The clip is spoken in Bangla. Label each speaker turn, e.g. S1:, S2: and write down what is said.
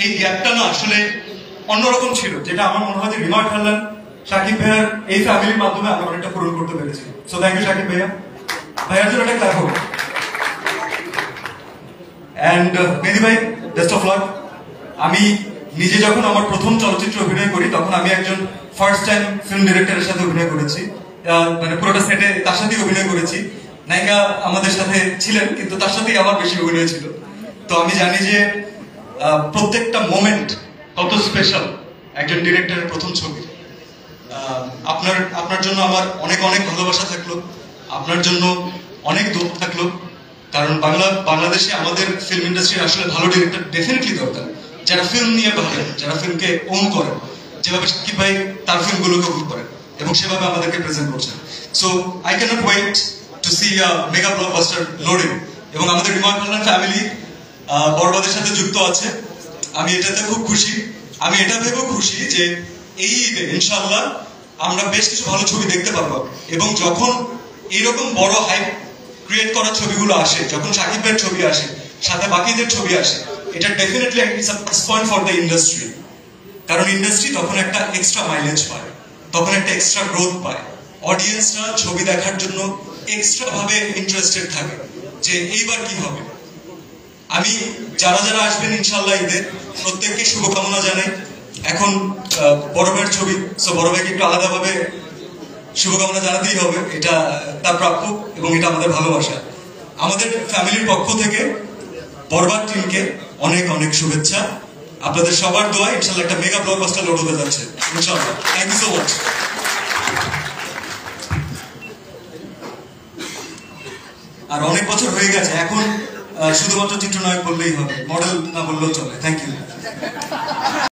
S1: এই গ্যাপটা না আসলে অন্যরকম ছিল, যেটা আমার মনে হয় যে রিমার্ক হারলান শাকিব ভাইয়ার এই ফ্যামিলির মাধ্যমে আমরা অনেকটা পূরণ করতে পেরেছি। সো থ্যাংক ইউ শাকিব ভাইয়া, ভাইয়ার জন্য একটা ক্ল্যাপ হোক। অ্যান্ড মেহেদী ভাই, বেস্ট অফ লাক। আমি নিজে যখন আমার প্রথম চলচ্চিত্র অভিনয় করি তখন আমি একজন ফার্স্ট টাইম ফিল্ম ডিরেক্টরের সাথে অভিনয় করেছি, মানে পুরোটা সেটে তার সাথেই অভিনয় করেছি। নায়িকা আমাদের সাথে ছিলেন কিন্তু তার সাথেই আমার বেশি অভিনয় ছিল। তো আমি জানি যে প্রত্যেকটা মোমেন্ট কত স্পেশাল একজন ডিরেক্টরের প্রথম ছবি। আপনার জন্য আমার অনেক অনেক ভালোবাসা থাকলো, আপনার জন্য অনেক দোয়া থাকলো, কারণ বাংলাদেশে আমাদের ফিল্ম ইন্ডাস্ট্রির আসলে ভালো ডিরেক্টর ডেফিনেটলি দরকার, যারা ফিল্ম নিয়ে ভাবেন, যারা ফিল্মকে ওন করেন, যেভাবে শাকিব ভাই তার ফিল্মগুলোকে ওন করেন এবং সেভাবে আমাদেরকে প্রেজেন্ট করছেন। So I can't wait to see a mega blockbuster loading. এবং আমাদের রিমার্ক হারলান ফ্যামিলি বরবাদের সাথে যুক্ত আছে, আমি এটাতে খুব খুশি। আমি এটা ভেবেও খুশি যে এই ঈদে ইনশাআল্লাহ আমরা বেশ কিছু ভালো ছবি দেখতে পারবো। এবং যখন এইরকম বড় হাইপ ক্রিয়েট করা ছবিগুলো আসে, যখন শাকিব ভাইয়ের ছবি আসে, সাথে বাকিদের ছবি আসে, এটা definitely it's a plus point for the industry. কারণ ইন্ডাস্ট্রি তখন একটা এক্সট্রা মাইলেজ পায়, তখন একটা এক্সট্রা গ্রোথ পায়, অডিয়েন্সরা ছবি দেখার জন্য এক্সট্রা ভাবে ইন্টারেস্টেড থাকে যে এইবার কি হবে। আমি যারা যারা আসবেন ইনশাআল্লাহ ঈদে প্রত্যেককে শুভকামনা জানাই। এখন বড় ভাইয়ের ছবি, সো বড় ভাইকে একটু আলাদাভাবে শুভকামনা জানাতেই হবে, এটা তার প্রাপ্য এবং এটা আমাদের ভালোবাসা। আমাদের ফ্যামিলির পক্ষ থেকে বরবাদ টিমকে অনেক অনেক শুভেচ্ছা। আপনাদের সবার দোয়া ইনশাআল্লাহ একটা মেগা ব্লকবাস্টার লোড হতে যাচ্ছে ইনশাআল্লাহ। Thank you so much. আর অনেক বছর হয়ে গেছে, এখন শুধুমাত্র চিত্রনায়ক বললেই হবে, মডেল না বললেও চলে। Thank you.